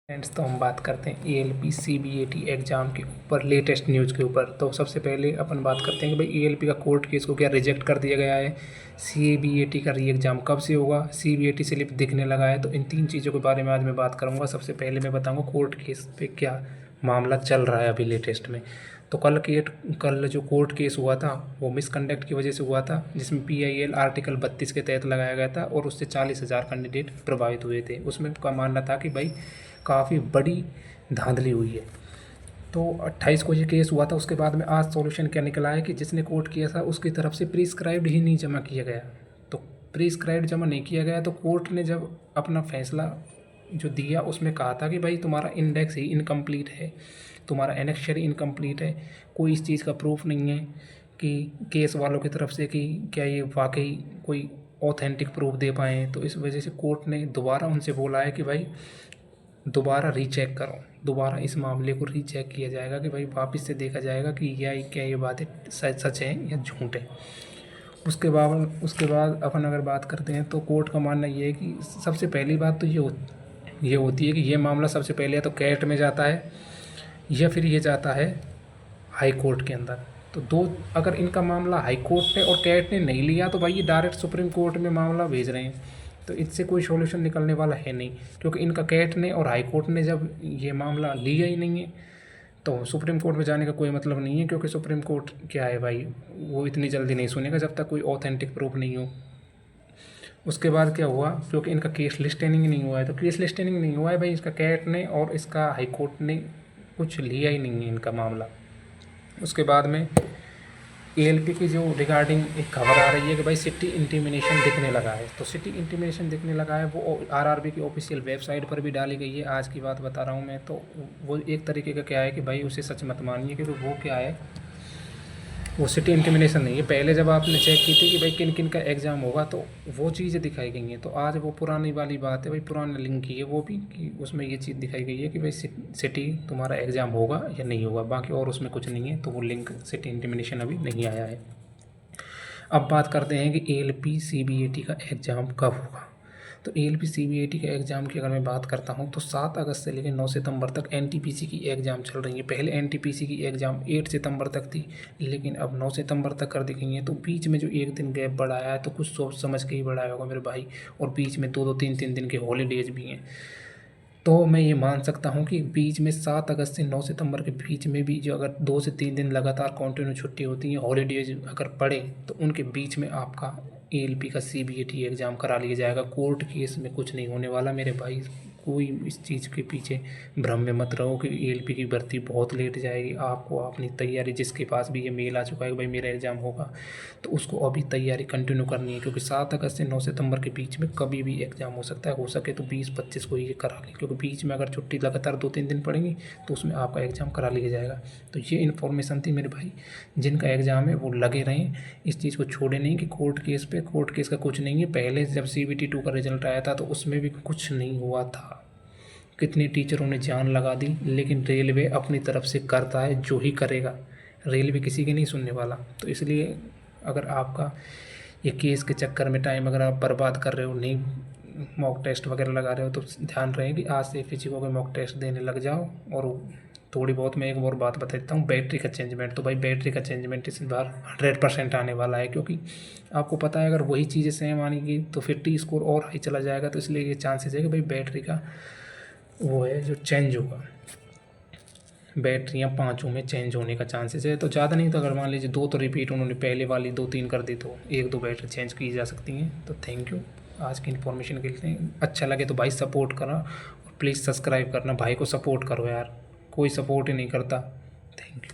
Friends, तो हम बात करते हैं ALP CBAT एग्ज़ाम के ऊपर लेटेस्ट न्यूज़ के ऊपर। तो सबसे पहले अपन बात करते हैं कि भाई ALP का कोर्ट केस को क्या रिजेक्ट कर दिया गया है, CBAT का री एग्ज़ाम कब से होगा, CBAT स्लिप दिखने लगा है। तो इन तीन चीज़ों के बारे में आज मैं बात करूँगा। सबसे पहले मैं बताऊँगा कोर्ट केस पे क्या मामला चल रहा है अभी लेटेस्ट में। तो कल जो कोर्ट केस हुआ था वो मिसकंडक्ट की वजह से हुआ था, जिसमें PIL आर्टिकल 32 के तहत लगाया गया था और उससे 40,000 कैंडिडेट प्रभावित हुए थे। उसमें उनका मानना था कि भाई काफ़ी बड़ी धांधली हुई है। तो 28 को ये केस हुआ था। उसके बाद में आज सॉल्यूशन क्या निकला है कि जिसने कोर्ट किया था उसकी तरफ से प्रिस्क्राइब्ड ही नहीं जमा किया गया। तो प्रिस्क्राइब्ड जमा नहीं किया गया तो कोर्ट ने जब अपना फैसला जो दिया उसमें कहा था कि भाई तुम्हारा इंडेक्स ही इनकम्प्लीट है, तुम्हारा एनेक्शर इनकम्प्लीट है, कोई इस चीज़ का प्रूफ नहीं है कि केस वालों की तरफ से कि क्या ये वाकई कोई ऑथेंटिक प्रूफ दे पाएँ। तो इस वजह से कोर्ट ने दोबारा उनसे बोला है कि भाई दोबारा रीचेक करो, दोबारा इस मामले को रीचेक किया जाएगा कि भाई वापस से देखा जाएगा कि क्या ये बातें सच है या झूठ है। उसके बाद अपन अगर बात करते हैं तो कोर्ट का मानना ये है कि सबसे पहली बात तो ये होती है कि ये मामला सबसे पहले या तो कैट में जाता है या फिर ये जाता है हाई कोर्ट के अंदर। तो दो अगर इनका मामला हाई कोर्ट ने और कैट ने नहीं लिया तो भाई ये डायरेक्ट सुप्रीम कोर्ट में मामला भेज रहे हैं। तो इससे कोई सॉल्यूशन निकलने वाला है नहीं, क्योंकि इनका कैट ने और हाई कोर्ट ने जब ये मामला लिया ही नहीं है तो सुप्रीम कोर्ट में जाने का कोई मतलब नहीं है। क्योंकि सुप्रीम कोर्ट क्या है भाई, वो इतनी जल्दी नहीं सुनेगा जब तक कोई ऑथेंटिक प्रूफ नहीं हो। उसके बाद क्या हुआ, क्योंकि इनका केस लिस्टेनिंग नहीं हुआ है। तो केस लिस्टेनिंग नहीं हुआ है भाई, इसका कैट ने और इसका हाई कोर्ट ने कुछ लिया ही नहीं है इनका मामला। उसके बाद में ALP की जो रिगार्डिंग एक खबर आ रही है कि भाई सिटी इंटीमिनेशन दिखने लगा है। तो सिटी इंटीमिनेशन दिखने लगा है वो RRB की ऑफिशियल वेबसाइट पर भी डाली गई है। आज की बात बता रहा हूँ मैं। तो वो एक तरीके का क्या है कि भाई उसे सच मत मानिए, क्योंकि वो क्या है, वो सिटी इंटीमिनेशन नहीं है। पहले जब आपने चेक की थी कि भाई किन किन का एग्ज़ाम होगा तो वो चीज़ें दिखाई गई हैं। तो आज वो पुरानी वाली बात है भाई, पुराना लिंक की है वो भी, कि उसमें ये चीज़ दिखाई गई है कि भाई सिटी तुम्हारा एग्ज़ाम होगा या नहीं होगा, बाकी और उसमें कुछ नहीं है। तो वो लिंक सिटी इंटीमिनेशन अभी नहीं आया है। अब बात करते हैं कि ALP CBAT का एग्ज़ाम कब होगा। तो ALP CBAT के एग्ज़ाम की अगर मैं बात करता हूँ तो 7 अगस्त से लेकर 9 सितंबर तक NTPC की एग्ज़ाम चल रही है। पहले NTPC की एग्ज़ाम 8 सितंबर तक थी, लेकिन अब 9 सितंबर तक कर दी गई है। तो बीच में जो एक दिन गैप बढ़ाया है तो कुछ सोच समझ के ही बढ़ाया होगा मेरे भाई। और बीच में 2-2 3-3 दिन के हॉलीडेज भी हैं। तो मैं ये मान सकता हूँ कि बीच में 7 अगस्त से 9 सितंबर के बीच में भी जो अगर 2 से 3 दिन लगातार कंटिन्यू छुट्टी होती है, हॉलीडेज अगर पड़े, तो उनके बीच में आपका ALP का CBAT एग्ज़ाम करा लिया जाएगा। कोर्ट केस में कुछ नहीं होने वाला मेरे भाई। कोई इस चीज़ के पीछे भ्रम में मत रहो कि ALP की भर्ती बहुत लेट जाएगी। आपको अपनी तैयारी, जिसके पास भी ये मेल आ चुका है कि भाई मेरा एग्ज़ाम होगा, तो उसको अभी तैयारी कंटिन्यू करनी है। क्योंकि 7 अगस्त से 9 सितंबर के बीच में कभी भी एग्ज़ाम हो सकता है। हो सके तो 20-25 को ये करा लें, क्योंकि बीच में अगर छुट्टी लगातार 2-3 दिन पड़ेंगी तो उसमें आपका एग्ज़ाम करा लिया जाएगा। तो ये इन्फॉर्मेशन थी मेरे भाई। जिनका एग्ज़ाम है वो लगे रहें, इस चीज़ को छोड़े नहीं कि कोर्ट केस का कुछ नहीं है। पहले जब CBT 2 का रिजल्ट आया था तो उसमें भी कुछ नहीं हुआ था। कितने टीचरों ने जान लगा दी, लेकिन रेलवे अपनी तरफ से करता है जो ही करेगा। रेलवे किसी की नहीं सुनने वाला। तो इसलिए अगर आपका ये केस के चक्कर में टाइम अगर आप बर्बाद कर रहे हो, नहीं मॉक टेस्ट वगैरह लगा रहे हो, तो ध्यान रहे कि आज से फिजिको के मॉक टेस्ट देने लग जाओ। और थोड़ी बहुत मैं एक और बात बता देता हूँ, बैटरी का चेंजमेंट। तो भाई बैटरी का चेंजमेंट इस बार 100% आने वाला है, क्योंकि आपको पता है अगर वही चीज़ें सेम आनेगी तो फिर T स्कोर और हाई चला जाएगा। तो इसलिए ये चांसेस है कि भाई बैटरी का वो है जो चेंज होगा, बैटरियाँ 5 में चेंज होने का चांसेस है। तो ज़्यादा नहीं तो अगर मान लीजिए 2 तो रिपीट उन्होंने पहले वाली 2-3 कर दी तो 1-2 बैटरी चेंज की जा सकती हैं। तो थैंक यू आज की इन्फॉर्मेशन के लिए। अच्छा लगे तो भाई सपोर्ट करना और प्लीज़ सब्सक्राइब करना। भाई को सपोर्ट करो यार, कोई सपोर्ट ही नहीं करता। Thank you.